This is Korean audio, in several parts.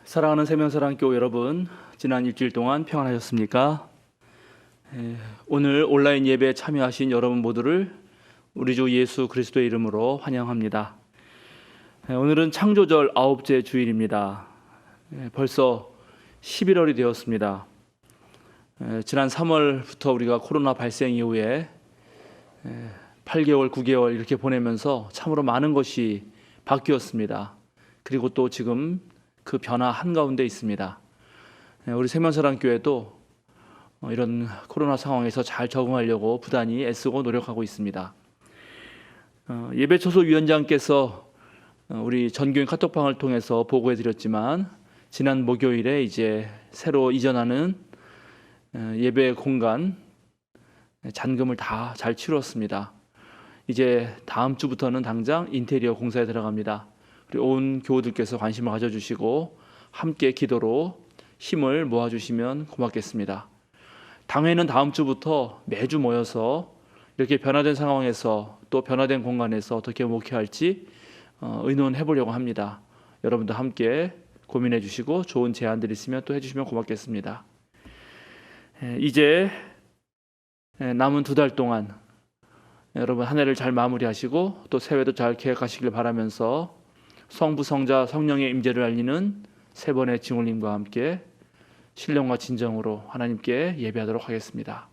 사랑하는 생명사랑교회 여러분, 지난 일주일 동안 평안하셨습니까? 오늘 온라인 예배에 참여하신 여러분 모두를 우리 주 예수 그리스도의 이름으로 환영합니다. 오늘은 창조절 9째 주일입니다. 벌써 11월이 되었습니다. 지난 3월부터 우리가 코로나 발생 이후에 8개월, 9개월 이렇게 보내면서 참으로 많은 것이 바뀌었습니다. 그리고 또 지금 그 변화 한가운데 있습니다. 우리 생명사랑교회도 이런 코로나 상황에서 잘 적응하려고 부단히 애쓰고 노력하고 있습니다. 예배초소 위원장께서 우리 전교인 카톡방을 통해서 보고해 드렸지만 지난 목요일에 이제 새로 이전하는 예배 공간 잔금을 다 잘 치루었습니다. 이제 다음 주부터는 당장 인테리어 공사에 들어갑니다. 우리 온 교우들께서 관심을 가져주시고 함께 기도로 힘을 모아주시면 고맙겠습니다. 당회는 다음 주부터 매주 모여서 이렇게 변화된 상황에서 또 변화된 공간에서 어떻게 목회할지 의논해 보려고 합니다. 여러분도 함께 고민해 주시고 좋은 제안들 있으면 또 해주시면 고맙겠습니다. 이제 남은 2달 동안 여러분 한 해를 잘 마무리하시고 또 새해도 잘 계획하시길 바라면서 성부, 성자, 성령의 임재를 알리는 3번의 증언님과 함께 신령과 진정으로 하나님께 예배하도록 하겠습니다.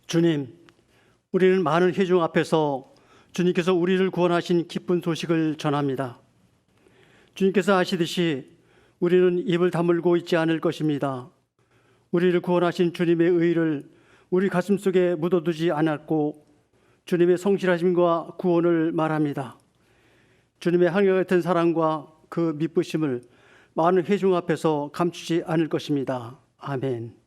주님, 우리는 많은 회중 앞에서 주님께서 우리를 구원하신 기쁜 소식을 전합니다. 주님께서 아시듯이 우리는 입을 다물고 있지 않을 것입니다. 우리를 구원하신 주님의 의를 우리 가슴속에 묻어두지 않았고 주님의 성실하심과 구원을 말합니다. 주님의 한결같은 사랑과 그 미쁘심을 많은 회중 앞에서 감추지 않을 것입니다. 아멘.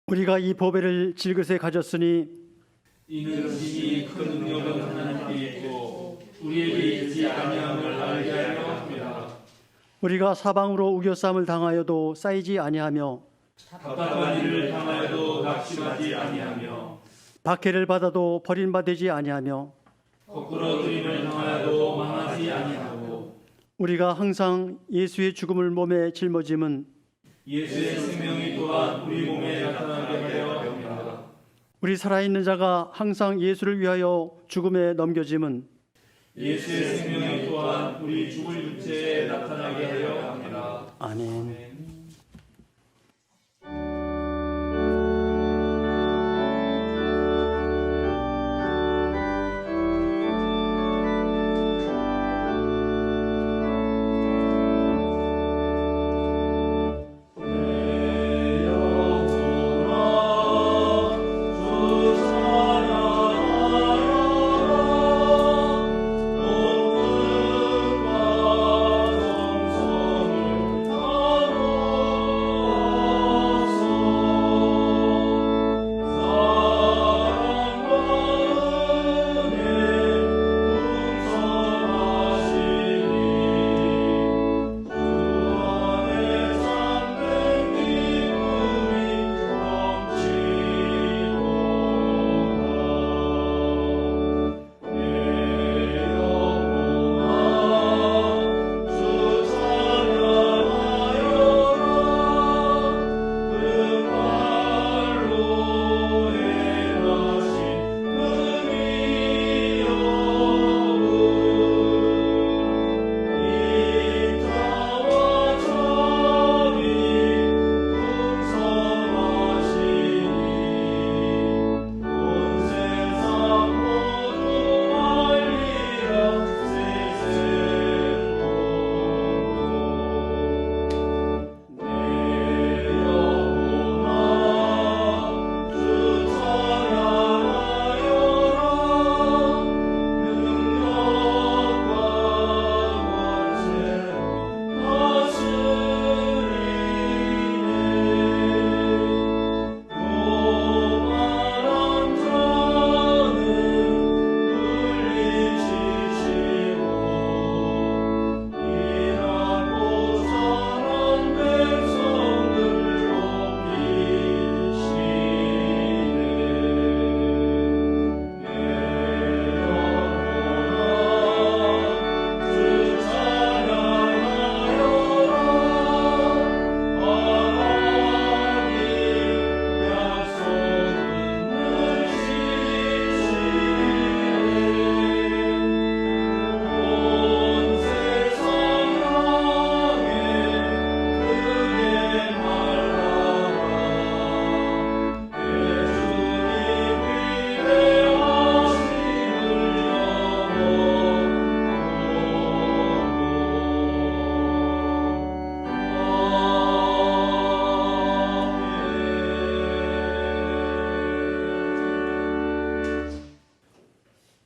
우리가 이 보배를 질그새 가졌으니 이는 이 큰 능력은 하나님께 있고 우리에게 있지 아니함을 알게 하려 합니다. 우리가 사방으로 우겨쌈을 당하여도 쌓이지 아니하며 답답한 일을 당하여도 낙심하지 아니하며 박해를 받아도 버림받지 아니하며 거꾸로 들임을 당하여도 망하지 아니하며 우리가 항상 예수의 죽음을 몸에 짊어짐은 예수의 생명이 또한 우리 몸에 나타나게 하려 합니다. 우리 살아있는 자가 항상 예수를 위하여 죽음에 넘겨짐은 예수의 생명이 또한 우리 죽을 육체에 나타나게 하려 합니다. 아멘.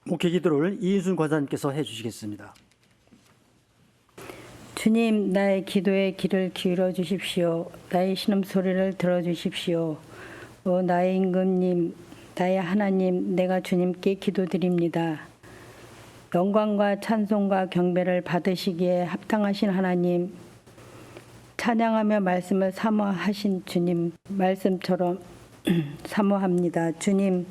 목회 기도를 이인순 권사님께서 해주시겠습니다. 주님, 나의 기도에 귀를 기울여 주십시오. 나의 신음소리를 들어주십시오. 나의 임금님, 나의 하나님, 내가 주님께 기도드립니다. 영광과 찬송과 경배를 받으시기에 합당하신 하나님, 찬양하며 말씀을 사모하신 주님 말씀처럼 사모합니다. 주님,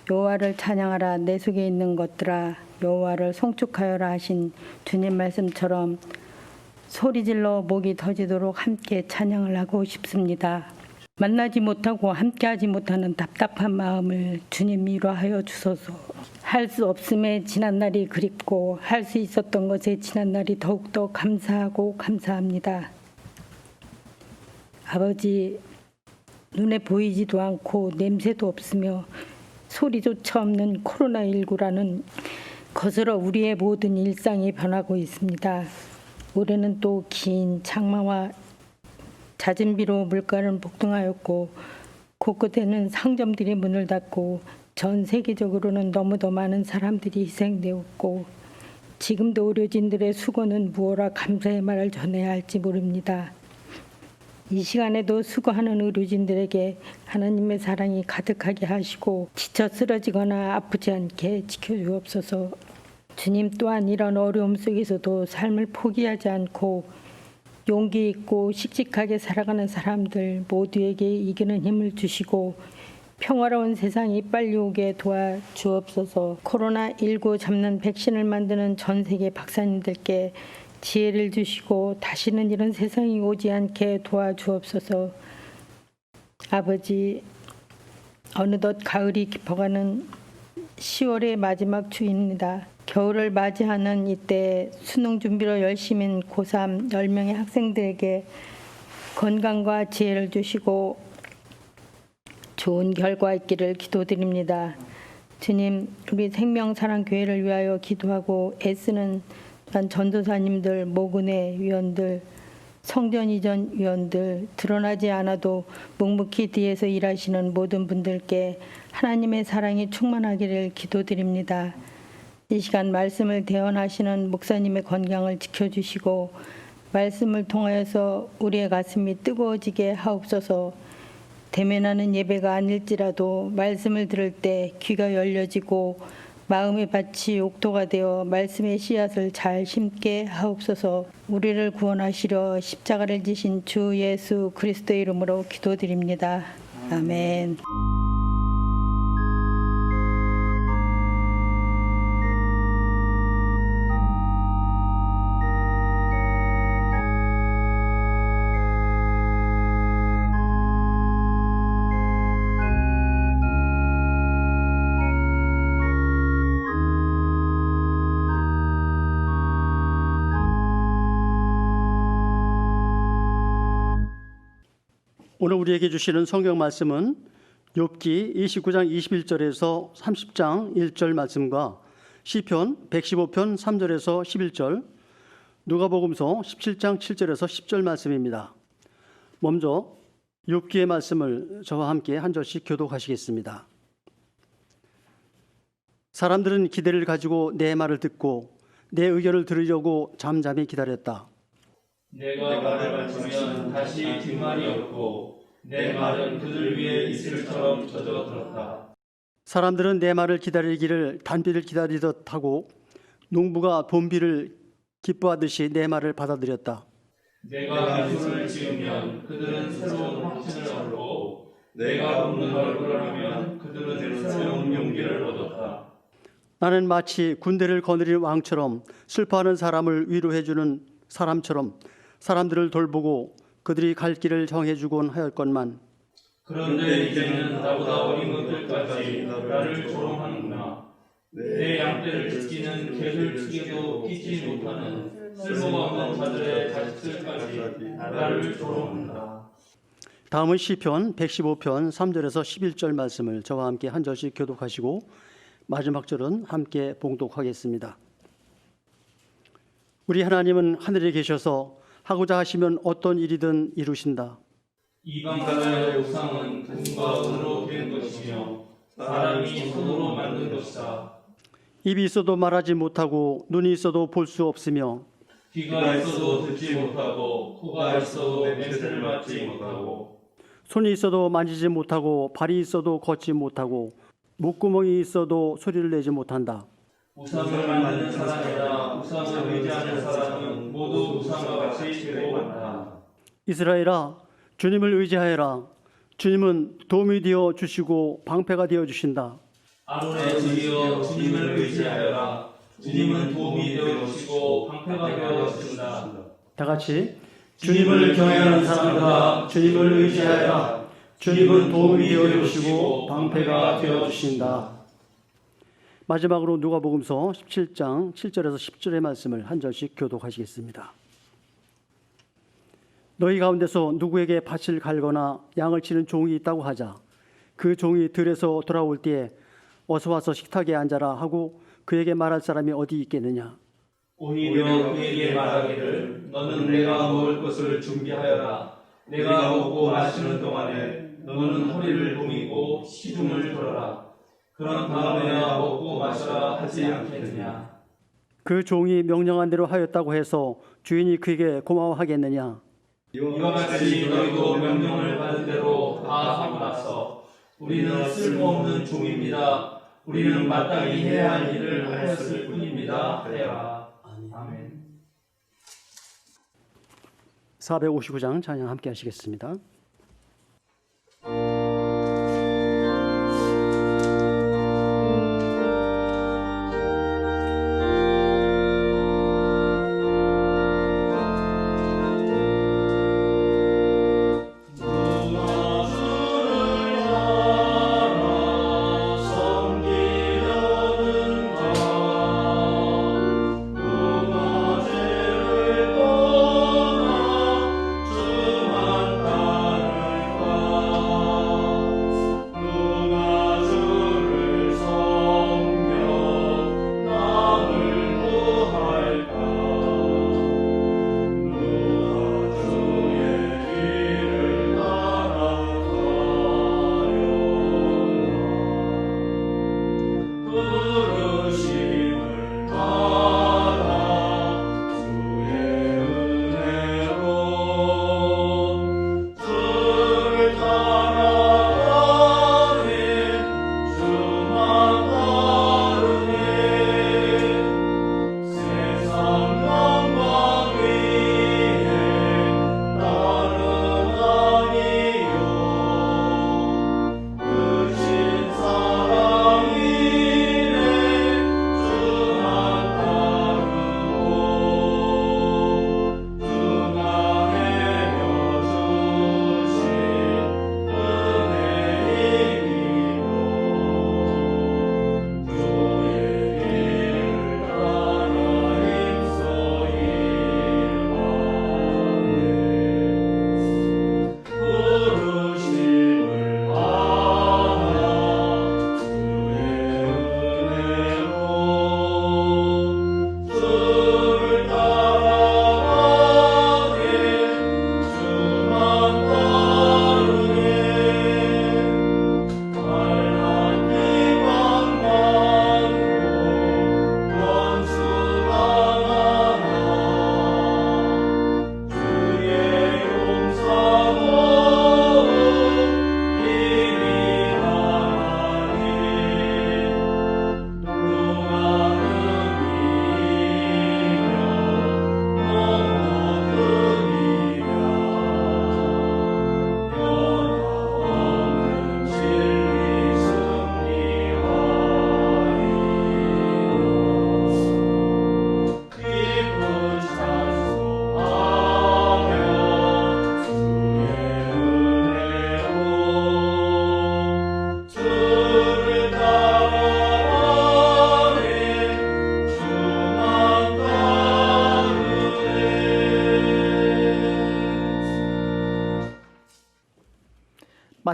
여호와를 찬양하라 내 속에 있는 것들아 여호와를 송축하여라 하신 주님 말씀처럼 소리질러 목이 터지도록 함께 찬양을 하고 싶습니다. 만나지 못하고 함께하지 못하는 답답한 마음을 주님 위로하여 주소서. 할 수 없음에 지난 날이 그립고 할 수 있었던 것에 지난 날이 더욱더 감사하고 감사합니다. 아버지, 눈에 보이지도 않고 냄새도 없으며 소리조차 없는 코로나19라는 거스러 우리의 모든 일상이 변하고 있습니다. 올해는 또 긴 장마와 잦은 비로 물가는 폭등하였고 곳곳에는 상점들이 문을 닫고 전 세계적으로는 너무도 많은 사람들이 희생되었고 지금도 의료진들의 수고는 무엇라 감사의 말을 전해야 할지 모릅니다. 이 시간에도 수고하는 의료진들에게 하나님의 사랑이 가득하게 하시고 지쳐 쓰러지거나 아프지 않게 지켜주옵소서. 주님 또한 이런 어려움 속에서도 삶을 포기하지 않고 용기 있고 씩씩하게 살아가는 사람들 모두에게 이기는 힘을 주시고 평화로운 세상이 빨리 오게 도와주옵소서. 코로나19 잡는 백신을 만드는 전 세계 박사님들께 지혜를 주시고 다시는 이런 세상이 오지 않게 도와주옵소서. 아버지, 어느덧 가을이 깊어가는 10월의 마지막 주입니다. 겨울을 맞이하는 이때 수능 준비로 열심인 고3 10명의 학생들에게 건강과 지혜를 주시고 좋은 결과 있기를 기도드립니다. 주님, 우리 생명사랑교회를 위하여 기도하고 애쓰는 전도사님들, 모근의 위원들, 성전 이전 위원들, 드러나지 않아도 묵묵히 뒤에서 일하시는 모든 분들께 하나님의 사랑이 충만하기를 기도드립니다. 이 시간 말씀을 대언하시는 목사님의 건강을 지켜주시고 말씀을 통하여서 우리의 가슴이 뜨거워지게 하옵소서. 대면하는 예배가 아닐지라도 말씀을 들을 때 귀가 열려지고 마음의 밭이 옥토가 되어 말씀의 씨앗을 잘 심게 하옵소서. 우리를 구원하시려 십자가를 지신 주 예수 그리스도의 이름으로 기도드립니다. 아멘. 오늘 우리에게 주시는 성경 말씀은 욥기 29장 21절에서 30장 1절 말씀과 시편 115편 3절에서 11절, 누가복음서 17장 7절에서 10절 말씀입니다. 먼저 욥기의 말씀을 저와 함께 한 절씩 교독하시겠습니다. 사람들은 기대를 가지고 내 말을 듣고 내 의견을 들으려고 잠잠히 기다렸다. 내가 말을 맞추면 다시 뒷말이 없고 내 말은 그들 위에 이슬처럼 젖어들었다. 사람들은 내 말을 기다리기를 단비를 기다리듯 하고 농부가 봄비를 기뻐하듯이 내 말을 받아들였다. 내가 미술을 지으면 그들은 새로운 확신을 얻고 내가 돕는 얼굴을 하면 그들은 새로운 용기를 얻었다. 나는 마치 군대를 거느린 왕처럼 슬퍼하는 사람을 위로해주는 사람처럼 사람들을 돌보고 그들이 갈 길을 정해주곤 하였건만 그런데 이제는 나보다 어린 것들까지 나를 조롱하는구나. 내 양떼를 지키는 개들치기도 끼지 못하는 쓸모가 없는 자들의 자식들까지 나를 조롱한다. 다음은 시편 115편 3절에서 11절 말씀을 저와 함께 한 절씩 교독하시고 마지막 절은 함께 봉독하겠습니다. 우리 하나님은 하늘에 계셔서 하고자 하시면 어떤 일이든 이루신다. 이방가의 우상은 금과 은으로 된 것이며 사람이 손으로 만든 것이다. 입이 있어도 말하지 못하고 눈이 있어도 볼 수 없으며 귀가 있어도 듣지 못하고 코가 있어도 냄새를 맡지 못하고 손이 있어도 만지지 못하고 발이 있어도 걷지 못하고 목구멍이 있어도 소리를 내지 못한다. 우상을 만드는 사람이나 우상을 의지하는 사람은 모두 우상과 같이 되고 만다. 이스라엘아, 주님을 의지하여라. 주님은 도움이 되어 주시고 방패가 되어 주신다. 아론의 집이여 주님을 의지하여라. 주님은 도움이 되어 주시고 방패가 되어 주신다. 다 같이 주님을 경외하는 사람들아, 주님을 의지하여라. 주님은 도움이 되어 주시고 방패가 되어 주신다. 마지막으로 누가복음서 17장 7절에서 10절의 말씀을 한 절씩 교독하시겠습니다. 너희 가운데서 누구에게 밭을 갈거나 양을 치는 종이 있다고 하자. 그 종이 들에서 돌아올 때에 어서 와서 식탁에 앉아라 하고 그에게 말할 사람이 어디 있겠느냐. 오히려 그에게 말하기를 너는 내가 먹을 것을 준비하여라. 내가 먹고 마시는 동안에 너는 허리를 동이고 시중을 들어라. 그런 다음에야 먹고 마셔라 하지 않겠느냐. 그 종이 명령한 대로 하였다고 해서 주인이 그에게 고마워하겠느냐. 이와 같이 너희도 명령을 받은 대로 다 하고 나서 우리는 쓸모없는 종입니다. 우리는 마땅히 해야 할 일을 하였을 뿐입니다. 하여라. 아멘. 459장 찬양 함께 하시겠습니다.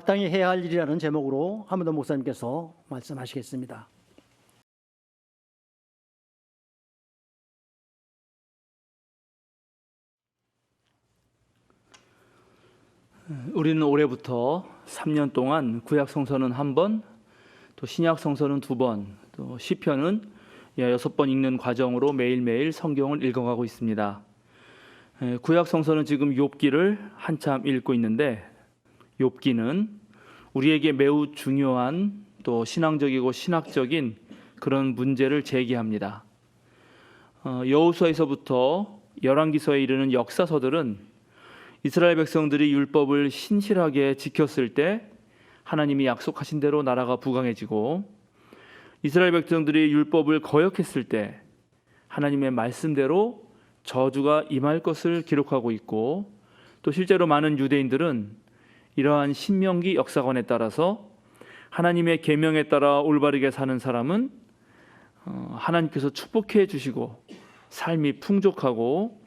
마땅히 해야 할 일이라는 제목으로 한문도 목사님께서 말씀하시겠습니다. 우리는 올해부터 3년 동안 구약 성서는 한 번, 또 신약 성서는 2번, 또 시편은 6번 읽는 과정으로 매일매일 성경을 읽어가고 있습니다. 구약 성서는 지금 욥기를 한참 읽고 있는데, 욥기는 우리에게 매우 중요한 또 신앙적이고 신학적인 그런 문제를 제기합니다. 여호수아에서부터 열왕기서에 이르는 역사서들은 이스라엘 백성들이 율법을 신실하게 지켰을 때 하나님이 약속하신 대로 나라가 부강해지고, 이스라엘 백성들이 율법을 거역했을 때 하나님의 말씀대로 저주가 임할 것을 기록하고 있고, 또 실제로 많은 유대인들은 이러한 신명기 역사관에 따라서 하나님의 계명에 따라 올바르게 사는 사람은 하나님께서 축복해 주시고 삶이 풍족하고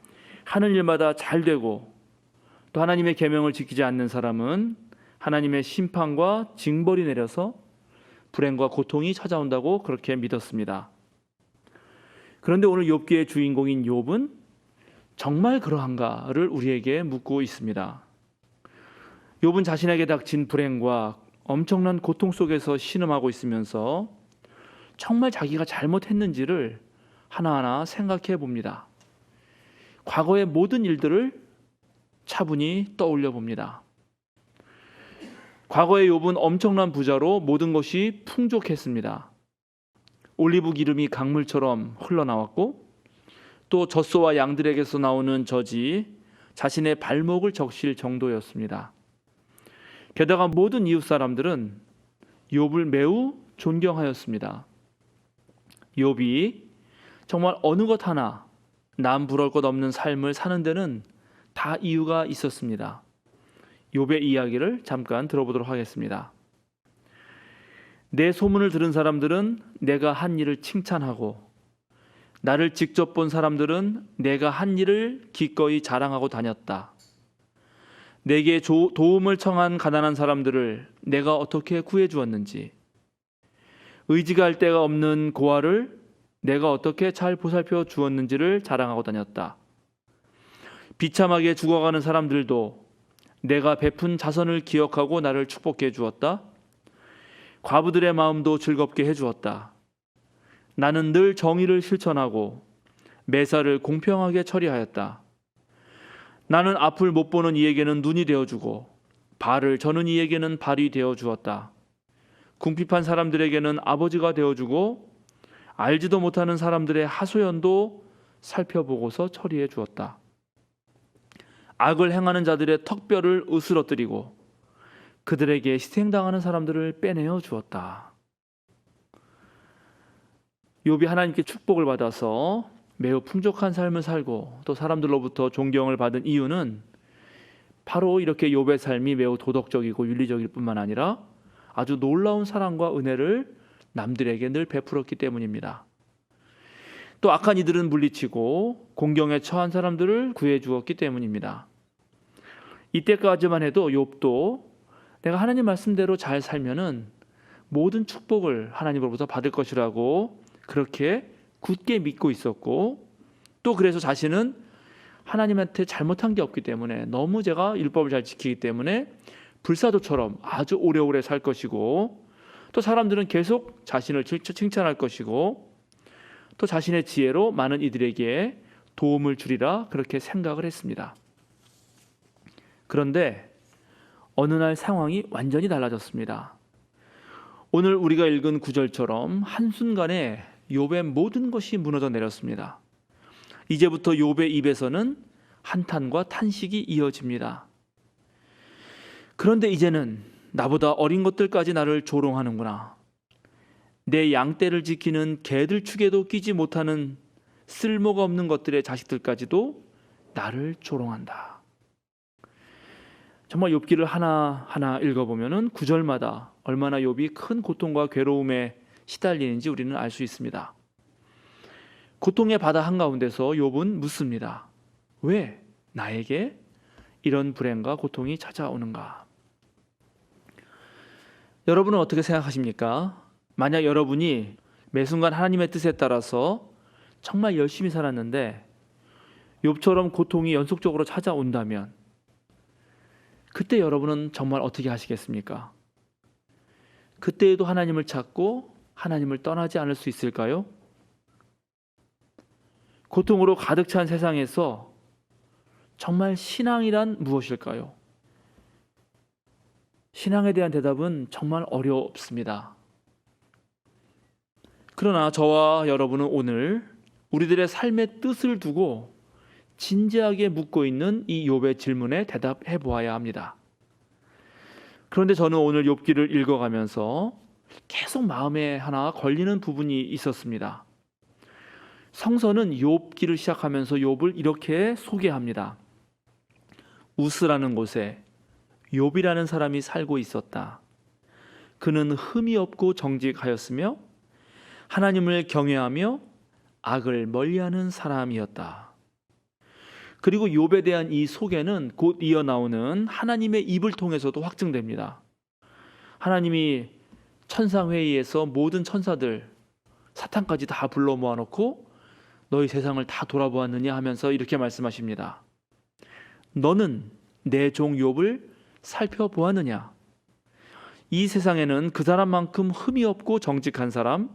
하는 일마다 잘 되고, 또 하나님의 계명을 지키지 않는 사람은 하나님의 심판과 징벌이 내려서 불행과 고통이 찾아온다고 그렇게 믿었습니다. 그런데 오늘 욥기의 주인공인 욥은 정말 그러한가를 우리에게 묻고 있습니다. 욥은 자신에게 닥친 불행과 엄청난 고통 속에서 신음하고 있으면서 정말 자기가 잘못했는지를 하나하나 생각해 봅니다. 과거의 모든 일들을 차분히 떠올려 봅니다. 과거의 욥은 엄청난 부자로 모든 것이 풍족했습니다. 올리브 기름이 강물처럼 흘러나왔고, 또 젖소와 양들에게서 나오는 젖이 자신의 발목을 적실 정도였습니다. 게다가 모든 이웃 사람들은 욥을 매우 존경하였습니다. 욥이 정말 어느 것 하나 남 부러울 것 없는 삶을 사는 데는 다 이유가 있었습니다. 욥의 이야기를 잠깐 들어보도록 하겠습니다. 내 소문을 들은 사람들은 내가 한 일을 칭찬하고, 나를 직접 본 사람들은 내가 한 일을 기꺼이 자랑하고 다녔다. 내게 도움을 청한 가난한 사람들을 내가 어떻게 구해주었는지, 의지가 할 데가 없는 고아를 내가 어떻게 잘 보살펴 주었는지를 자랑하고 다녔다. 비참하게 죽어가는 사람들도 내가 베푼 자선을 기억하고 나를 축복해 주었다. 과부들의 마음도 즐겁게 해주었다. 나는 늘 정의를 실천하고 매사를 공평하게 처리하였다. 나는 앞을 못 보는 이에게는 눈이 되어주고 발을 저는 이에게는 발이 되어주었다. 궁핍한 사람들에게는 아버지가 되어주고 알지도 못하는 사람들의 하소연도 살펴보고서 처리해 주었다. 악을 행하는 자들의 턱뼈를 으스러뜨리고 그들에게 희생당하는 사람들을 빼내어 주었다. 욥이 하나님께 축복을 받아서 매우 풍족한 삶을 살고 또 사람들로부터 존경을 받은 이유는 바로 이렇게 욥의 삶이 매우 도덕적이고 윤리적일 뿐만 아니라 아주 놀라운 사랑과 은혜를 남들에게 늘 베풀었기 때문입니다. 또 악한 이들은 물리치고 공경에 처한 사람들을 구해 주었기 때문입니다. 이때까지만 해도 욥도 내가 하나님 말씀대로 잘 살면은 모든 축복을 하나님으로부터 받을 것이라고 그렇게 굳게 믿고 있었고, 또 그래서 자신은 하나님한테 잘못한 게 없기 때문에 너무 제가 율법을 잘 지키기 때문에 불사도처럼 아주 오래오래 살 것이고, 또 사람들은 계속 자신을 칭찬할 것이고, 또 자신의 지혜로 많은 이들에게 도움을 주리라 그렇게 생각을 했습니다. 그런데 어느 날 상황이 완전히 달라졌습니다. 오늘 우리가 읽은 구절처럼 한순간에 욥의 모든 것이 무너져 내렸습니다. 이제부터 욥의 입에서는 한탄과 탄식이 이어집니다. 그런데 이제는 나보다 어린 것들까지 나를 조롱하는구나. 내 양떼를 지키는 개들 축에도 끼지 못하는 쓸모가 없는 것들의 자식들까지도 나를 조롱한다. 정말 욥기를 하나하나 읽어보면 구절마다 얼마나 욥이 큰 고통과 괴로움에 시달리는지 우리는 알 수 있습니다. 고통의 바다 한가운데서 욥은 묻습니다. 왜 나에게 이런 불행과 고통이 찾아오는가? 여러분은 어떻게 생각하십니까? 만약 여러분이 매 순간 하나님의 뜻에 따라서 정말 열심히 살았는데 욥처럼 고통이 연속적으로 찾아온다면 그때 여러분은 정말 어떻게 하시겠습니까? 그때에도 하나님을 찾고 하나님을 떠나지 않을 수 있을까요? 고통으로 가득 찬 세상에서 정말 신앙이란 무엇일까요? 신앙에 대한 대답은 정말 어렵습니다. 그러나 저와 여러분은 오늘 우리들의 삶의 뜻을 두고 진지하게 묻고 있는 이 욥의 질문에 대답해 보아야 합니다. 그런데 저는 오늘 욥기를 읽어가면서 계속 마음에 하나 걸리는 부분이 있었습니다. 성서는 욥기를 시작하면서 욥을 이렇게 소개합니다. 우스라는 곳에 욥이라는 사람이 살고 있었다. 그는 흠이 없고 정직하였으며 하나님을 경외하며 악을 멀리하는 사람이었다. 그리고 욥에 대한 이 소개는 곧 이어 나오는 하나님의 입을 통해서도 확증됩니다. 하나님이 천상회의에서 모든 천사들, 사탄까지 다 불러 모아놓고 너희 세상을 다 돌아보았느냐 하면서 이렇게 말씀하십니다. 너는 내 종 욥을 살펴보았느냐? 이 세상에는 그 사람만큼 흠이 없고 정직한 사람,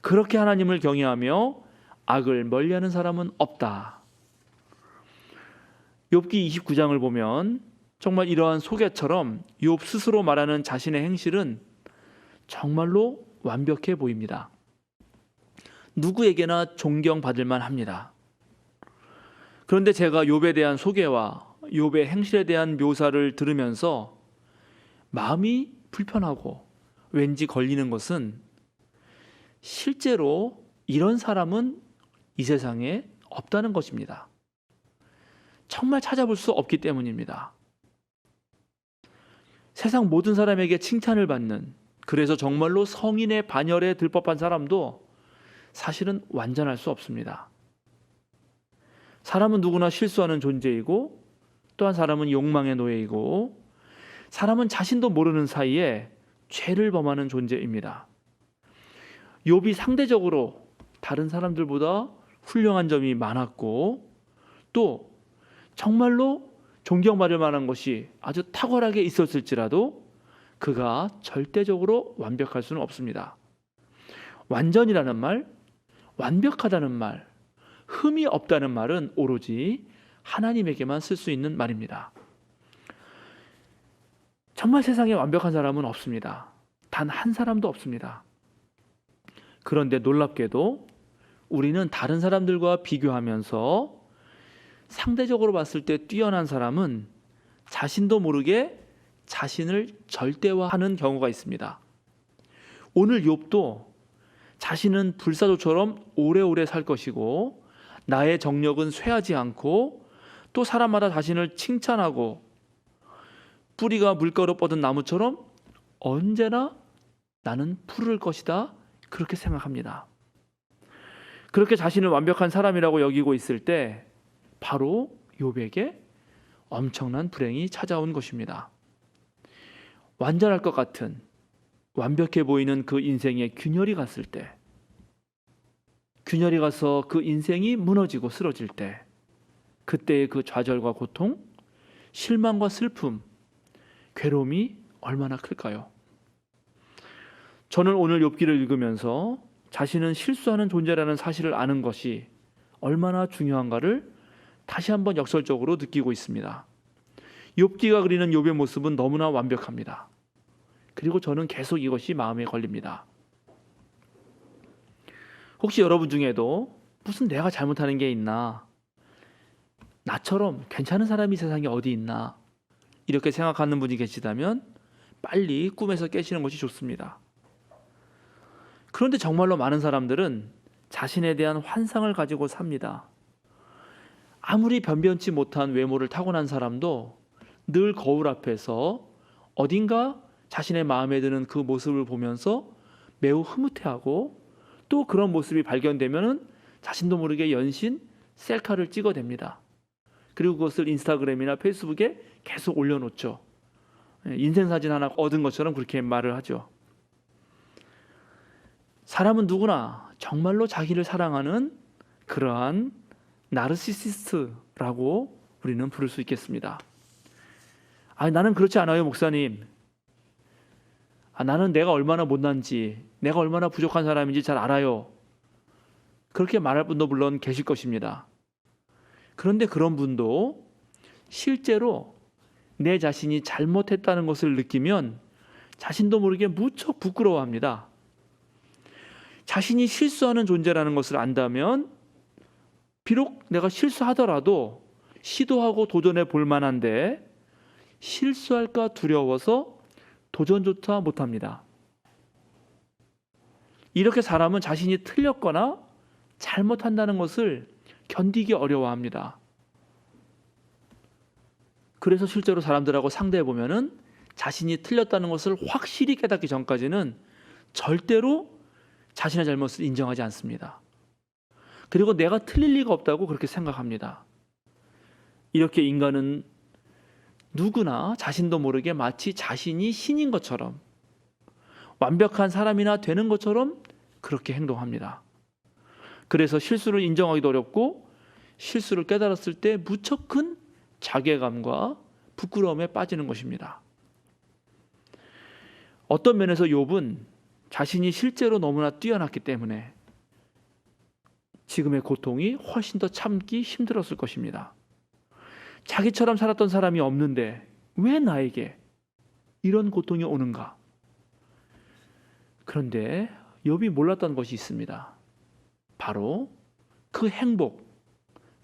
그렇게 하나님을 경외하며 악을 멀리하는 사람은 없다. 욥기 29장을 보면 정말 이러한 소개처럼 욥 스스로 말하는 자신의 행실은 정말로 완벽해 보입니다. 누구에게나 존경받을 만합니다. 그런데 제가 욥에 대한 소개와 욥의 행실에 대한 묘사를 들으면서 마음이 불편하고 왠지 걸리는 것은 실제로 이런 사람은 이 세상에 없다는 것입니다. 정말 찾아볼 수 없기 때문입니다. 세상 모든 사람에게 칭찬을 받는, 그래서 정말로 성인의 반열에 들 법한 사람도 사실은 완전할 수 없습니다. 사람은 누구나 실수하는 존재이고 또한 사람은 욕망의 노예이고 사람은 자신도 모르는 사이에 죄를 범하는 존재입니다. 욥이 상대적으로 다른 사람들보다 훌륭한 점이 많았고 또 정말로 존경받을 만한 것이 아주 탁월하게 있었을지라도 그가 절대적으로 완벽할 수는 없습니다. 완전이라는 말, 완벽하다는 말, 흠이 없다는 말은 오로지 하나님에게만 쓸 수 있는 말입니다. 정말 세상에 완벽한 사람은 없습니다. 단 한 사람도 없습니다. 그런데 놀랍게도 우리는 다른 사람들과 비교하면서 상대적으로 봤을 때 뛰어난 사람은 자신도 모르게 자신을 절대화하는 경우가 있습니다. 오늘 욥도 자신은 불사조처럼 오래오래 살 것이고 나의 정력은 쇠하지 않고 또 사람마다 자신을 칭찬하고 뿌리가 물가로 뻗은 나무처럼 언제나 나는 푸를 것이다 그렇게 생각합니다. 그렇게 자신을 완벽한 사람이라고 여기고 있을 때 바로 욥에게 엄청난 불행이 찾아온 것입니다. 완전할 것 같은 완벽해 보이는 그 인생에 균열이 갔을 때, 균열이 가서 그 인생이 무너지고 쓰러질 때 그때의 그 좌절과 고통, 실망과 슬픔, 괴로움이 얼마나 클까요? 저는 오늘 욥기를 읽으면서 자신은 실수하는 존재라는 사실을 아는 것이 얼마나 중요한가를 다시 한번 역설적으로 느끼고 있습니다. 욥기가 그리는 욥의 모습은 너무나 완벽합니다. 그리고 저는 계속 이것이 마음에 걸립니다. 혹시 여러분 중에도 무슨 내가 잘못하는 게 있나? 나처럼 괜찮은 사람이 세상에 어디 있나? 이렇게 생각하는 분이 계시다면 빨리 꿈에서 깨시는 것이 좋습니다. 그런데 정말로 많은 사람들은 자신에 대한 환상을 가지고 삽니다. 아무리 변변치 못한 외모를 타고난 사람도 늘 거울 앞에서 어딘가 자신의 마음에 드는 그 모습을 보면서 매우 흐뭇해하고 또 그런 모습이 발견되면은 자신도 모르게 연신 셀카를 찍어댑니다. 그리고 그것을 인스타그램이나 페이스북에 계속 올려놓죠. 인생 사진 하나 얻은 것처럼 그렇게 말을 하죠. 사람은 누구나 정말로 자기를 사랑하는 그러한 나르시시스트라고 우리는 부를 수 있겠습니다. 나는 그렇지 않아요, 목사님. 나는 내가 얼마나 못난지, 내가 얼마나 부족한 사람인지 잘 알아요. 그렇게 말할 분도 물론 계실 것입니다. 그런데 그런 분도 실제로 내 자신이 잘못했다는 것을 느끼면 자신도 모르게 무척 부끄러워합니다. 자신이 실수하는 존재라는 것을 안다면 비록 내가 실수하더라도 시도하고 도전해 볼 만한데 실수할까 두려워서 도전조차 못합니다. 이렇게 사람은 자신이 틀렸거나 잘못한다는 것을 견디기 어려워합니다. 그래서 실제로 사람들하고 상대해 보면은 자신이 틀렸다는 것을 확실히 깨닫기 전까지는 절대로 자신의 잘못을 인정하지 않습니다. 그리고 내가 틀릴 리가 없다고 그렇게 생각합니다. 이렇게 인간은 누구나 자신도 모르게 마치 자신이 신인 것처럼, 완벽한 사람이나 되는 것처럼 그렇게 행동합니다. 그래서 실수를 인정하기도 어렵고 실수를 깨달았을 때 무척 큰 자괴감과 부끄러움에 빠지는 것입니다. 어떤 면에서 욥은 자신이 실제로 너무나 뛰어났기 때문에 지금의 고통이 훨씬 더 참기 힘들었을 것입니다. 자기처럼 살았던 사람이 없는데 왜 나에게 이런 고통이 오는가? 그런데 욥이 몰랐던 것이 있습니다. 바로 그 행복,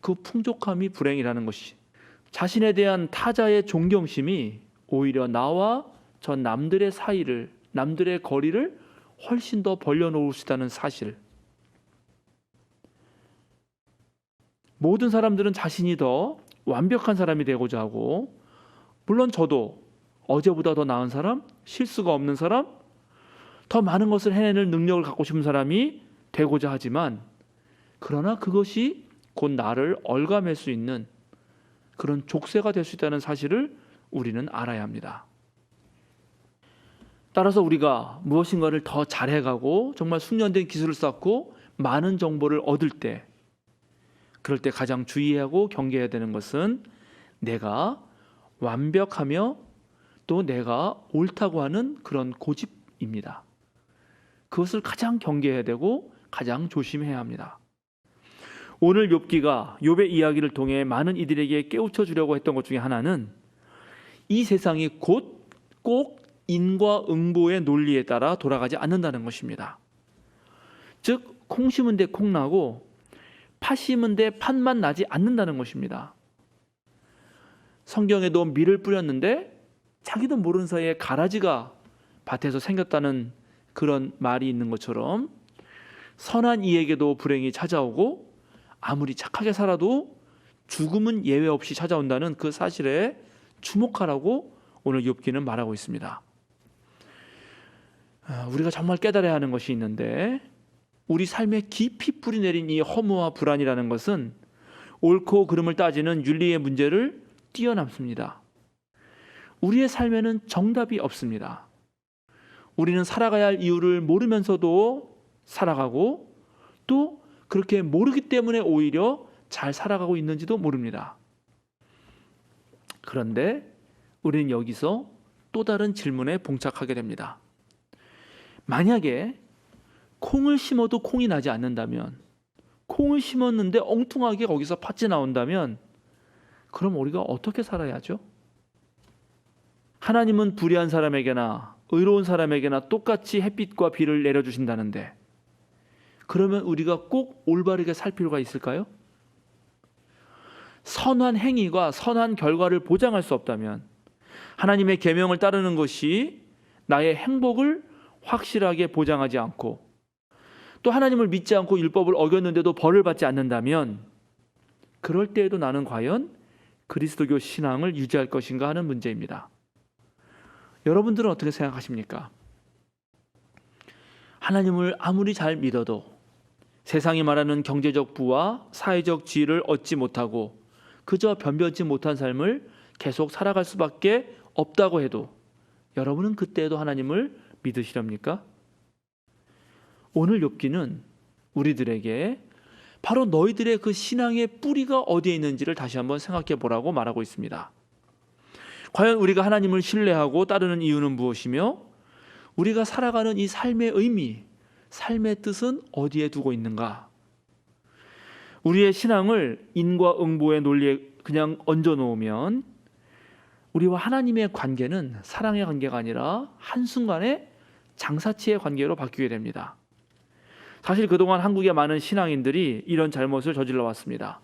그 풍족함이 불행이라는 것이, 자신에 대한 타자의 존경심이 오히려 나와 저 남들의 사이를, 남들의 거리를 훨씬 더 벌려놓을 수 있다는 사실. 모든 사람들은 자신이 더 완벽한 사람이 되고자 하고, 물론 저도 어제보다 더 나은 사람, 실수가 없는 사람, 더 많은 것을 해내는 능력을 갖고 싶은 사람이 되고자 하지만, 그러나 그것이 곧 나를 얽어맬 수 있는 그런 족쇄가 될 수 있다는 사실을 우리는 알아야 합니다. 따라서 우리가 무엇인가를 더 잘해가고 정말 숙련된 기술을 쌓고 많은 정보를 얻을 때, 그럴 때 가장 주의하고 경계해야 되는 것은 내가 완벽하며 또 내가 옳다고 하는 그런 고집입니다. 그것을 가장 경계해야 되고 가장 조심해야 합니다. 오늘 욥기가 욥의 이야기를 통해 많은 이들에게 깨우쳐 주려고 했던 것 중에 하나는 이 세상이 곧 꼭 인과응보의 논리에 따라 돌아가지 않는다는 것입니다. 즉 콩 심은 데 콩 나고 팥 심은 데 팥만 나지 않는다는 것입니다. 성경에도 밀을 뿌렸는데 자기도 모르는 사이에 가라지가 밭에서 생겼다는 그런 말이 있는 것처럼 선한 이에게도 불행이 찾아오고 아무리 착하게 살아도 죽음은 예외 없이 찾아온다는 그 사실에 주목하라고 오늘 욥기는 말하고 있습니다. 우리가 정말 깨달아야 하는 것이 있는데, 우리 삶에 깊이 뿌리내린 이 허무와 불안이라는 것은 옳고 그름을 따지는 윤리의 문제를 뛰어넘습니다. 우리의 삶에는 정답이 없습니다. 우리는 살아가야 할 이유를 모르면서도 살아가고, 또 그렇게 모르기 때문에 오히려 잘 살아가고 있는지도 모릅니다. 그런데 우리는 여기서 또 다른 질문에 봉착하게 됩니다. 만약에 콩을 심어도 콩이 나지 않는다면, 콩을 심었는데 엉뚱하게 거기서 팥이 나온다면, 그럼 우리가 어떻게 살아야 하죠? 하나님은 불의한 사람에게나 의로운 사람에게나 똑같이 햇빛과 비를 내려주신다는데, 그러면 우리가 꼭 올바르게 살 필요가 있을까요? 선한 행위가 선한 결과를 보장할 수 없다면, 하나님의 계명을 따르는 것이 나의 행복을 확실하게 보장하지 않고, 또 하나님을 믿지 않고 율법을 어겼는데도 벌을 받지 않는다면, 그럴 때에도 나는 과연 그리스도교 신앙을 유지할 것인가 하는 문제입니다. 여러분들은 어떻게 생각하십니까? 하나님을 아무리 잘 믿어도 세상이 말하는 경제적 부와 사회적 지위를 얻지 못하고 그저 변변치 못한 삶을 계속 살아갈 수밖에 없다고 해도 여러분은 그때도 하나님을 믿으시렵니까? 오늘 욥기는 우리들에게 바로 너희들의 그 신앙의 뿌리가 어디에 있는지를 다시 한번 생각해 보라고 말하고 있습니다. 과연 우리가 하나님을 신뢰하고 따르는 이유는 무엇이며 우리가 살아가는 이 삶의 의미, 삶의 뜻은 어디에 두고 있는가? 우리의 신앙을 인과응보의 논리에 그냥 얹어 놓으면 우리와 하나님의 관계는 사랑의 관계가 아니라 한순간에 장사치의 관계로 바뀌게 됩니다. 사실 그동안 한국의 많은 신앙인들이 이런 잘못을 저질러 왔습니다.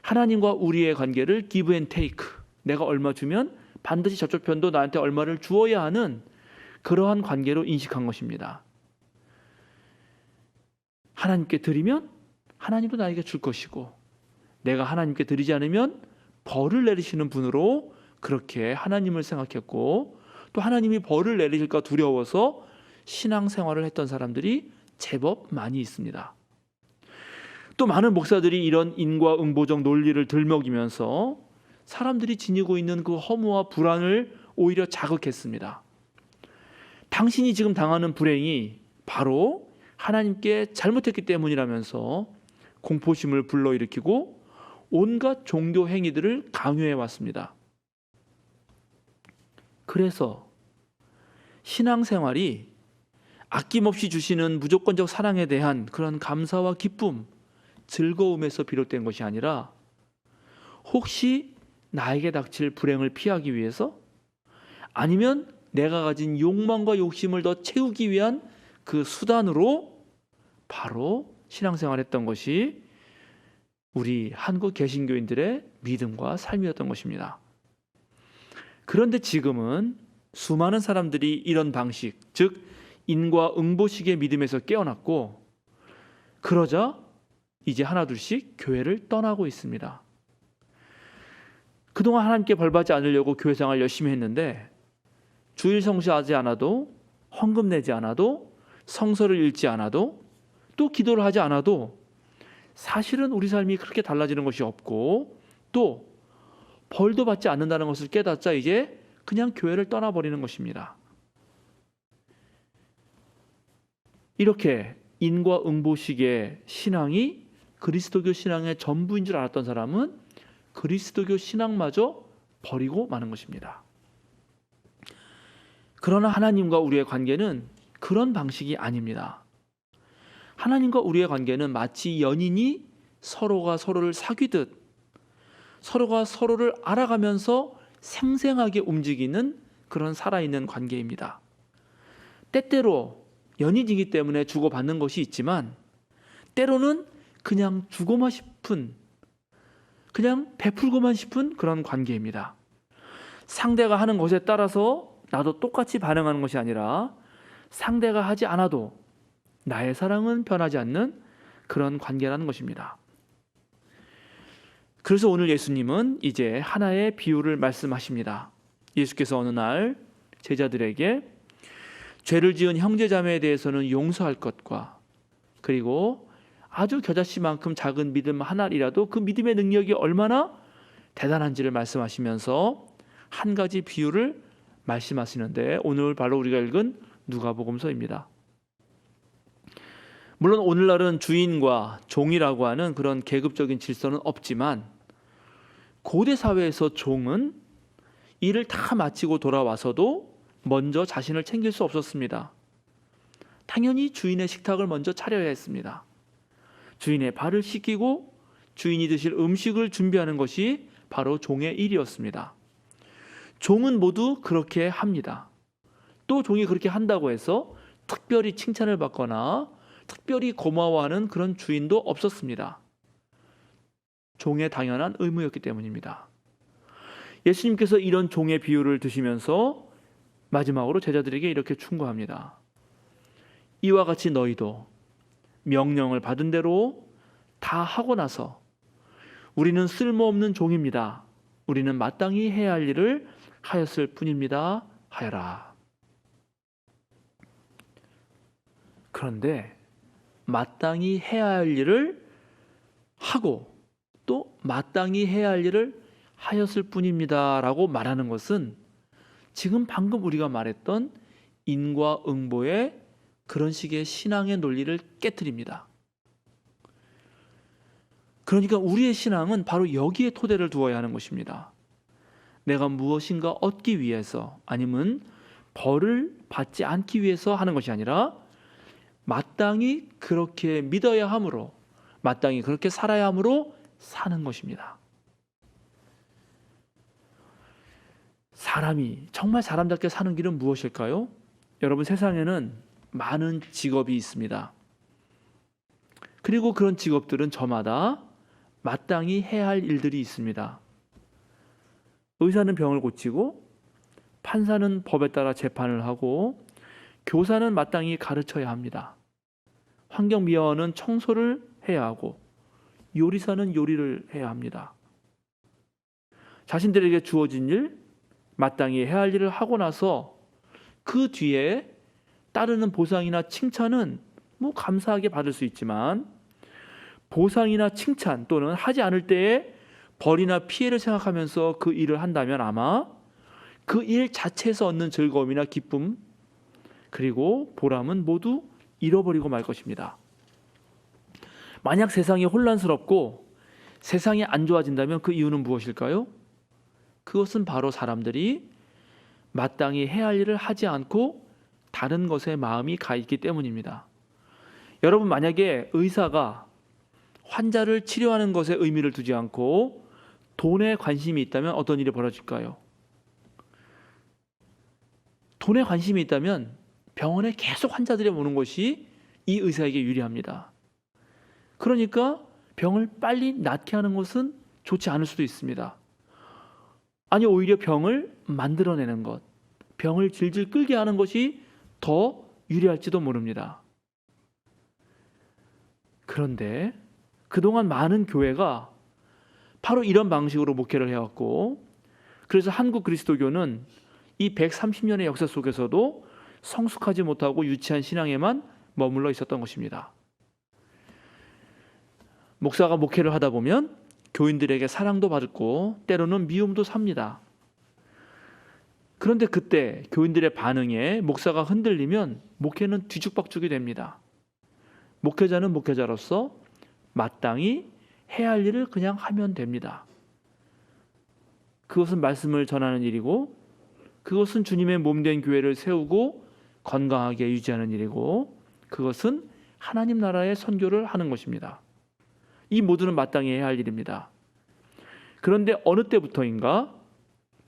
하나님과 우리의 관계를 give and take, 내가 얼마 주면 반드시 저쪽 편도 나한테 얼마를 주어야 하는 그러한 관계로 인식한 것입니다. 하나님께 드리면 하나님도 나에게 줄 것이고 내가 하나님께 드리지 않으면 벌을 내리시는 분으로 그렇게 하나님을 생각했고 또 하나님이 벌을 내리실까 두려워서 신앙생활을 했던 사람들이 제법 많이 있습니다. 또 많은 목사들이 이런 인과응보적 논리를 들먹이면서 사람들이 지니고 있는 그 허무와 불안을 오히려 자극했습니다. 당신이 지금 당하는 불행이 바로 하나님께 잘못했기 때문이라면서 공포심을 불러일으키고 온갖 종교 행위들을 강요해 왔습니다. 그래서 신앙생활이 아낌없이 주시는 무조건적 사랑에 대한 그런 감사와 기쁨, 즐거움에서 비롯된 것이 아니라 혹시 나에게 닥칠 불행을 피하기 위해서 아니면 내가 가진 욕망과 욕심을 더 채우기 위한 그 수단으로 바로 신앙생활했던 것이 우리 한국 개신교인들의 믿음과 삶이었던 것입니다. 그런데 지금은 수많은 사람들이 이런 방식, 즉 인과응보식의 믿음에서 깨어났고 그러자 이제 하나둘씩 교회를 떠나고 있습니다. 그동안 하나님께 벌받지 않으려고 교회 생활 열심히 했는데 주일 성수하지 않아도 헌금 내지 않아도 성서를 읽지 않아도 또 기도를 하지 않아도 사실은 우리 삶이 그렇게 달라지는 것이 없고 또 벌도 받지 않는다는 것을 깨닫자 이제 그냥 교회를 떠나버리는 것입니다. 이렇게 인과응보식의 신앙이 그리스도교 신앙의 전부인 줄 알았던 사람은 그리스도교 신앙마저 버리고 마는 것입니다. 그러나 하나님과 우리의 관계는 그런 방식이 아닙니다. 하나님과 우리의 관계는 마치 연인이 서로가 서로를 사귀듯 서로가 서로를 알아가면서 생생하게 움직이는 그런 살아있는 관계입니다. 때때로 연인이기 때문에 주고받는 것이 있지만 때로는 그냥 주고만 싶은, 그냥 베풀고만 싶은 그런 관계입니다. 상대가 하는 것에 따라서 나도 똑같이 반응하는 것이 아니라 상대가 하지 않아도 나의 사랑은 변하지 않는 그런 관계라는 것입니다. 그래서 오늘 예수님은 이제 하나의 비유를 말씀하십니다. 예수께서 어느 날 제자들에게 죄를 지은 형제자매에 대해서는 용서할 것과 그리고 아주 겨자씨만큼 작은 믿음 하나이라도 그 믿음의 능력이 얼마나 대단한지를 말씀하시면서 한 가지 비유를 말씀하시는데 오늘 바로 우리가 읽은 누가복음서입니다. 물론 오늘날은 주인과 종이라고 하는 그런 계급적인 질서는 없지만 고대 사회에서 종은 일을 다 마치고 돌아와서도 먼저 자신을 챙길 수 없었습니다. 당연히 주인의 식탁을 먼저 차려야 했습니다. 주인의 발을 씻기고 주인이 드실 음식을 준비하는 것이 바로 종의 일이었습니다. 종은 모두 그렇게 합니다. 또 종이 그렇게 한다고 해서 특별히 칭찬을 받거나 특별히 고마워하는 그런 주인도 없었습니다. 종의 당연한 의무였기 때문입니다. 예수님께서 이런 종의 비유를 드시면서 마지막으로 제자들에게 이렇게 충고합니다. 이와 같이 너희도 명령을 받은 대로 다 하고 나서 우리는 쓸모없는 종입니다. 우리는 마땅히 해야 할 일을 하였을 뿐입니다. 하여라. 그런데 마땅히 해야 할 일을 하고 또 마땅히 해야 할 일을 하였을 뿐입니다 라고 말하는 것은 지금 방금 우리가 말했던 인과응보의 그런 식의 신앙의 논리를 깨트립니다. 그러니까 우리의 신앙은 바로 여기에 토대를 두어야 하는 것입니다. 내가 무엇인가 얻기 위해서 아니면 벌을 받지 않기 위해서 하는 것이 아니라 마땅히 그렇게 믿어야 하므로, 마땅히 그렇게 살아야 하므로 사는 것입니다. 사람이 정말 사람답게 사는 길은 무엇일까요? 여러분, 세상에는 많은 직업이 있습니다. 그리고 그런 직업들은 저마다 마땅히 해야 할 일들이 있습니다. 의사는 병을 고치고, 판사는 법에 따라 재판을 하고, 교사는 마땅히 가르쳐야 합니다. 환경미화원은 청소를 해야 하고, 요리사는 요리를 해야 합니다. 자신들에게 주어진 일, 마땅히 해야 할 일을 하고 나서 그 뒤에 따르는 보상이나 칭찬은 감사하게 받을 수 있지만, 보상이나 칭찬 또는 하지 않을 때에 벌이나 피해를 생각하면서 그 일을 한다면 아마 그 일 자체에서 얻는 즐거움이나 기쁨 그리고 보람은 모두 잃어버리고 말 것입니다. 만약 세상이 혼란스럽고 세상이 안 좋아진다면 그 이유는 무엇일까요? 그것은 바로 사람들이 마땅히 해야 할 일을 하지 않고 다른 것에 마음이 가 있기 때문입니다. 여러분, 만약에 의사가 환자를 치료하는 것에 의미를 두지 않고 돈에 관심이 있다면 어떤 일이 벌어질까요? 돈에 관심이 있다면 병원에 계속 환자들이 오는 것이 이 의사에게 유리합니다. 그러니까 병을 빨리 낫게 하는 것은 좋지 않을 수도 있습니다. 아니, 오히려 병을 만들어내는 것, 병을 질질 끌게 하는 것이 더 유리할지도 모릅니다. 그런데 그동안 많은 교회가 바로 이런 방식으로 목회를 해왔고, 그래서 한국 그리스도교는 이 130년의 역사 속에서도 성숙하지 못하고 유치한 신앙에만 머물러 있었던 것입니다. 목사가 목회를 하다 보면 교인들에게 사랑도 받고 때로는 미움도 삽니다. 그런데 그때 교인들의 반응에 목사가 흔들리면 목회는 뒤죽박죽이 됩니다. 목회자는 목회자로서 마땅히 해야 할 일을 그냥 하면 됩니다. 그것은 말씀을 전하는 일이고, 그것은 주님의 몸된 교회를 세우고 건강하게 유지하는 일이고, 그것은 하나님 나라의 선교를 하는 것입니다. 이 모두는 마땅히 해야 할 일입니다. 그런데 어느 때부터인가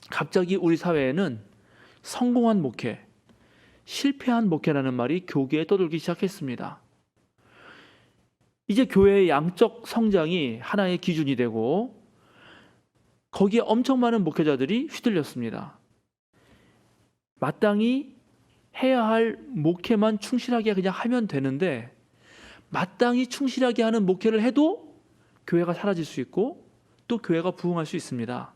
갑자기 우리 사회에는 성공한 목회, 실패한 목회라는 말이 교계에 떠돌기 시작했습니다. 이제 교회의 양적 성장이 하나의 기준이 되고 거기에 엄청 많은 목회자들이 휘둘렸습니다. 마땅히 해야 할 목회만 충실하게 그냥 하면 되는데, 마땅히 충실하게 하는 목회를 해도 교회가 사라질 수 있고 또 교회가 부흥할 수 있습니다.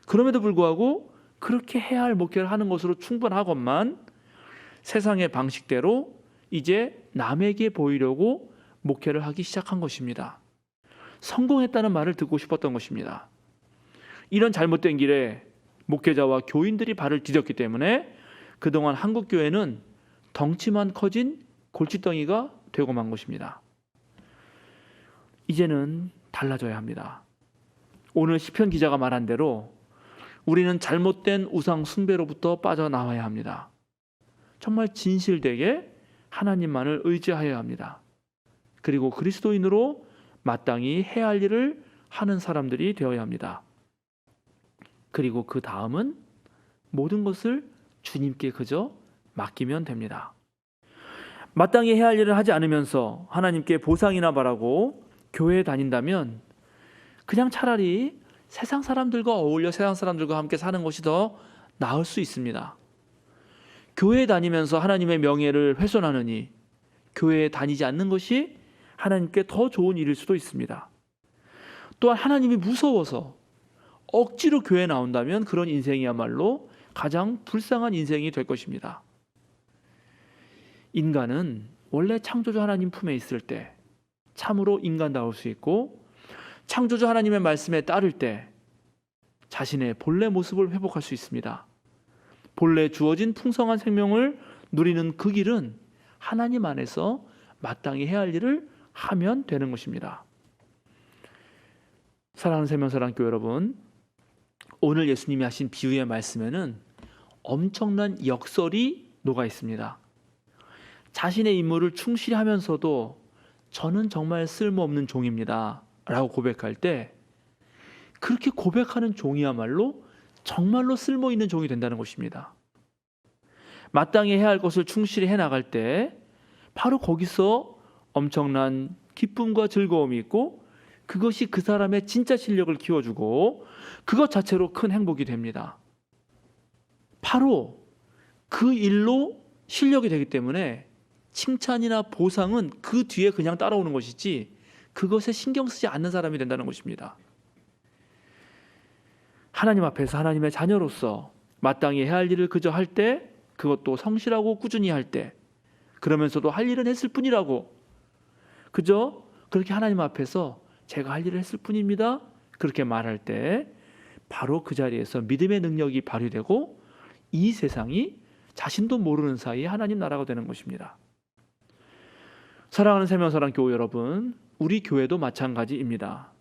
그럼에도 불구하고 그렇게 해야 할 목회를 하는 것으로 충분하건만 세상의 방식대로 이제 남에게 보이려고 목회를 하기 시작한 것입니다. 성공했다는 말을 듣고 싶었던 것입니다. 이런 잘못된 길에 목회자와 교인들이 발을 디뎠기 때문에 그동안 한국 교회는 덩치만 커진 골칫덩이가 되고 만 것입니다. 이제는 달라져야 합니다. 오늘 시편 기자가 말한 대로 우리는 잘못된 우상 숭배로부터 빠져나와야 합니다. 정말 진실되게 하나님만을 의지하여야 합니다. 그리고 그리스도인으로 마땅히 해야 할 일을 하는 사람들이 되어야 합니다. 그리고 그 다음은 모든 것을 주님께 그저 맡기면 됩니다. 마땅히 해야 할 일을 하지 않으면서 하나님께 보상이나 바라고 교회에 다닌다면 그냥 차라리 세상 사람들과 어울려 세상 사람들과 함께 사는 것이 더 나을 수 있습니다. 교회에 다니면서 하나님의 명예를 훼손하느니 교회에 다니지 않는 것이 하나님께 더 좋은 일일 수도 있습니다. 또한 하나님이 무서워서 억지로 교회에 나온다면 그런 인생이야말로 가장 불쌍한 인생이 될 것입니다. 인간은 원래 창조주 하나님 품에 있을 때 참으로 인간다울 수 있고, 창조주 하나님의 말씀에 따를 때 자신의 본래 모습을 회복할 수 있습니다. 본래 주어진 풍성한 생명을 누리는 그 길은 하나님 안에서 마땅히 해야 할 일을 하면 되는 것입니다. 사랑하는 생명사랑교회 여러분, 오늘 예수님이 하신 비유의 말씀에는 엄청난 역설이 녹아 있습니다. 자신의 임무를 충실히 하면서도 저는 정말 쓸모없는 종입니다 라고 고백할 때, 그렇게 고백하는 종이야말로 정말로 쓸모있는 종이 된다는 것입니다. 마땅히 해야 할 것을 충실히 해나갈 때 바로 거기서 엄청난 기쁨과 즐거움이 있고, 그것이 그 사람의 진짜 실력을 키워주고 그것 자체로 큰 행복이 됩니다. 바로 그 일로 실력이 되기 때문에 칭찬이나 보상은 그 뒤에 그냥 따라오는 것이지 그것에 신경 쓰지 않는 사람이 된다는 것입니다. 하나님 앞에서 하나님의 자녀로서 마땅히 해야 할 일을 그저 할 때, 그것도 성실하고 꾸준히 할 때, 그러면서도 할 일은 했을 뿐이라고, 그저 그렇게 하나님 앞에서 제가 할 일을 했을 뿐입니다 그렇게 말할 때 바로 그 자리에서 믿음의 능력이 발휘되고 이 세상이 자신도 모르는 사이에 하나님 나라가 되는 것입니다. 사랑하는 생명사랑교회 여러분, 우리 교회도 마찬가지입니다.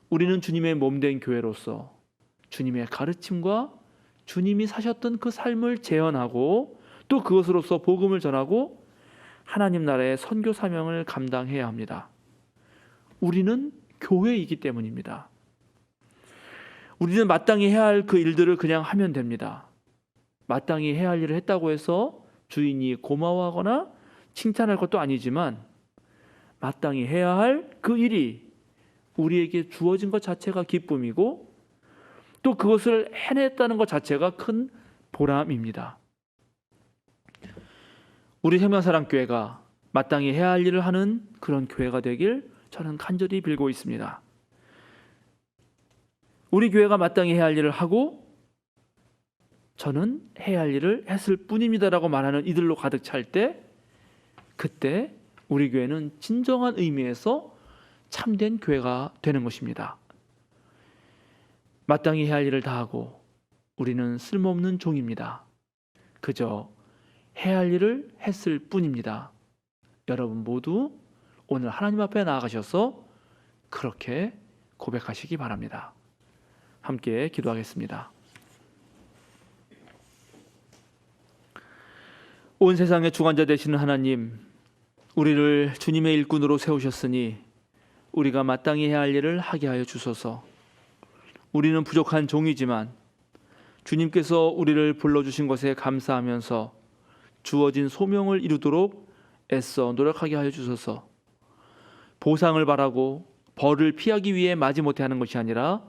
우리는 주님의 몸된 교회로서 주님의 가르침과 주님이 사셨던 그 삶을 재현하고 또 그것으로서 복음을 전하고 하나님 나라의 선교 사명을 감당해야 합니다. 우리는 교회이기 때문입니다. 우리는 마땅히 해야 할 그 일들을 그냥 하면 됩니다. 마땅히 해야 할 일을 했다고 해서 주인이 고마워하거나 칭찬할 것도 아니지만, 마땅히 해야 할 그 일이 우리에게 주어진 것 자체가 기쁨이고 또 그것을 해냈다는 것 자체가 큰 보람입니다. 우리 생명사랑교회가 마땅히 해야 할 일을 하는 그런 교회가 되길 저는 간절히 빌고 있습니다. 우리 교회가 마땅히 해야 할 일을 하고 저는 해야 할 일을 했을 뿐입니다라고 말하는 이들로 가득 찰 때, 그때 우리 교회는 진정한 의미에서 참된 교회가 되는 것입니다. 마땅히 해야 할 일을 다하고 우리는 쓸모없는 종입니다. 그저 해야 할 일을 했을 뿐입니다. 여러분 모두 오늘 하나님 앞에 나아가셔서 그렇게 고백하시기 바랍니다. 함께 기도하겠습니다. 온 세상의 주관자 되시는 하나님, 우리를 주님의 일꾼으로 세우셨으니 우리가 마땅히 해야 할 일을 하게 하여 주소서. 우리는 부족한 종이지만 주님께서 우리를 불러주신 것에 감사하면서 주어진 소명을 이루도록 애써 노력하게 하여 주소서. 보상을 바라고 벌을 피하기 위해 마지못해 하는 것이 아니라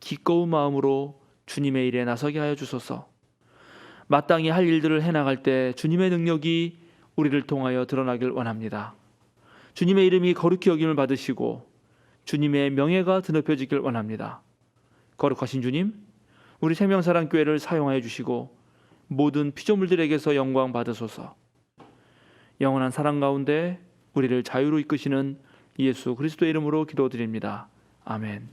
기꺼운 마음으로 주님의 일에 나서게 하여 주소서. 마땅히 할 일들을 해나갈 때 주님의 능력이 우리를 통하여 드러나길 원합니다. 주님의 이름이 거룩히 여김을 받으시고 주님의 명예가 드높여지길 원합니다. 거룩하신 주님, 우리 생명사랑교회를 사용하여 주시고 모든 피조물들에게서 영광 받으소서. 영원한 사랑 가운데 우리를 자유로 이끄시는 예수 그리스도의 이름으로 기도드립니다. 아멘.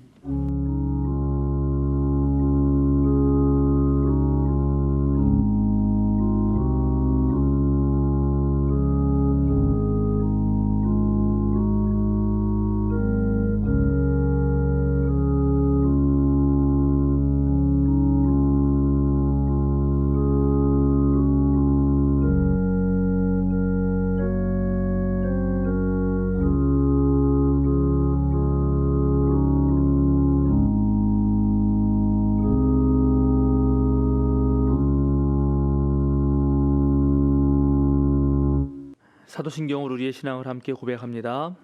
사도신경으로 우리의 신앙을 함께 고백합니다.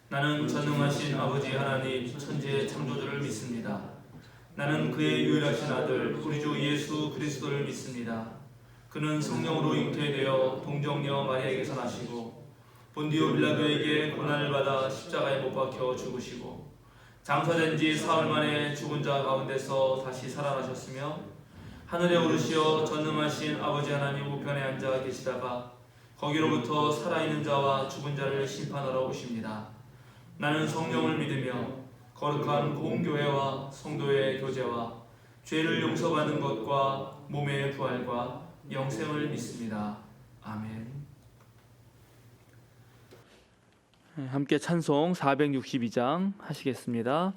나는 전능하신 아버지 하나님 천지의 창조주를 믿습니다. 나는 그의 유일하신 아들 우리 주 예수 그리스도를 믿습니다. 그는 성령으로 잉태되어 동정녀 마리아에게서 나시고 본디오 빌라도에게 고난을 받아 십자가에 못 박혀 죽으시고 장사된 지 사흘 만에 죽은 자 가운데서 다시 살아나셨으며 하늘에 오르시어 전능하신 아버지 하나님 우편에 앉아 계시다가 거기로부터 살아있는 자와 죽은 자를 심판하러 오십니다. 나는 성령을 믿으며 거룩한 공교회와 성도의 교제와 죄를 용서받는 것과 몸의 부활과 영생을 믿습니다. 아멘. 함께 찬송 462장 하시겠습니다.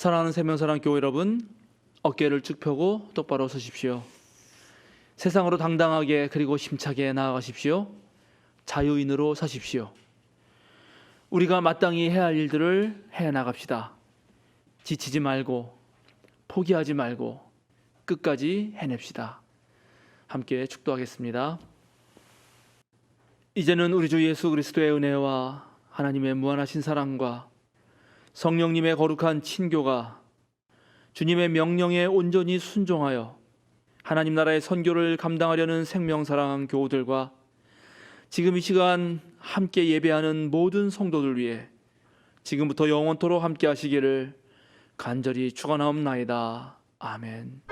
사랑하는 생명사랑교회 여러분, 어깨를 쭉 펴고 똑바로 서십시오. 세상으로 당당하게 그리고 힘차게 나아가십시오. 자유인으로 사십시오. 우리가 마땅히 해야 할 일들을 해나갑시다. 지치지 말고 포기하지 말고 끝까지 해냅시다. 함께 축도하겠습니다. 이제는 우리 주 예수 그리스도의 은혜와 하나님의 무한하신 사랑과 성령님의 거룩한 친교가 주님의 명령에 온전히 순종하여 하나님 나라의 선교를 감당하려는 생명사랑 교우들과 지금 이 시간 함께 예배하는 모든 성도들 위해 지금부터 영원토록 함께 하시기를 간절히 축원하옵나이다. 아멘.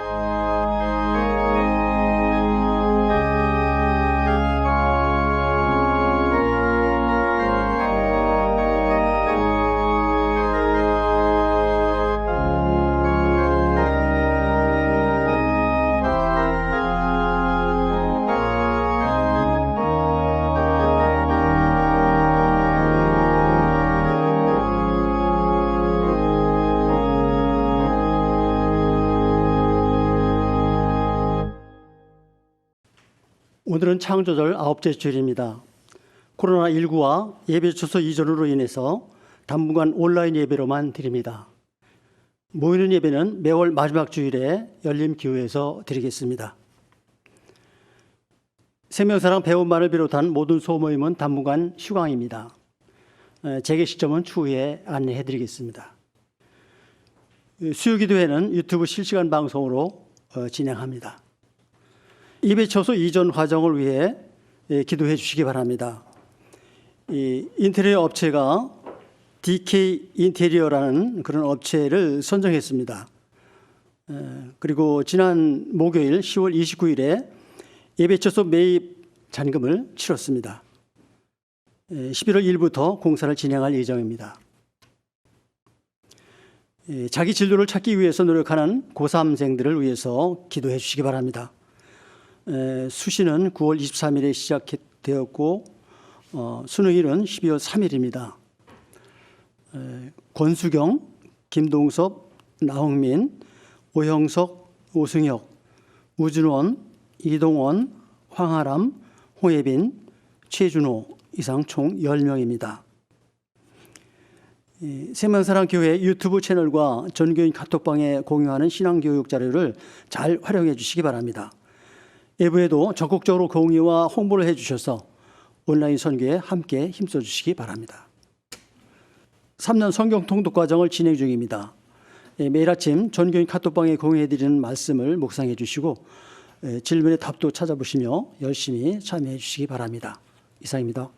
오늘은 창조절 9째 주일입니다. 코로나19와 예배 주소 이전으로 인해서 당분간 온라인 예배로만 드립니다. 모이는 예배는 매월 마지막 주일에 열림기후에서 드리겠습니다. 생명사랑 배움반을 비롯한 모든 소모임은 당분간 휴강입니다. 재개 시점은 추후에 안내해 드리겠습니다. 수요기도회는 유튜브 실시간 방송으로 진행합니다. 예배처소 이전 과정을 위해 기도해 주시기 바랍니다. 이 인테리어 업체가 DK 인테리어라는 그런 업체를 선정했습니다. 그리고 지난 목요일 10월 29일에 예배처소 매입 잔금을 치렀습니다. 11월 1일부터 공사를 진행할 예정입니다. 자기 진로를 찾기 위해서 노력하는 고3생들을 위해서 기도해 주시기 바랍니다. 수시는 9월 23일에 시작되었고 수능일은 12월 3일입니다. 권수경, 김동섭, 나홍민, 오형석, 오승혁, 우준원, 이동원, 황아람, 홍예빈, 최준호 이상 총 10명입니다. 세만사랑교회 유튜브 채널과 전교인 카톡방에 공유하는 신앙교육 자료를 잘 활용해 주시기 바랍니다. 외부에도 적극적으로 공유와 홍보를 해 주셔서 온라인 선교에 함께 힘써 주시기 바랍니다. 3년 성경 통독 과정을 진행 중입니다. 매일 아침 전교인 카톡방에 공유해 드리는 말씀을 묵상해 주시고 질문의 답도 찾아보시며 열심히 참여해 주시기 바랍니다. 이상입니다.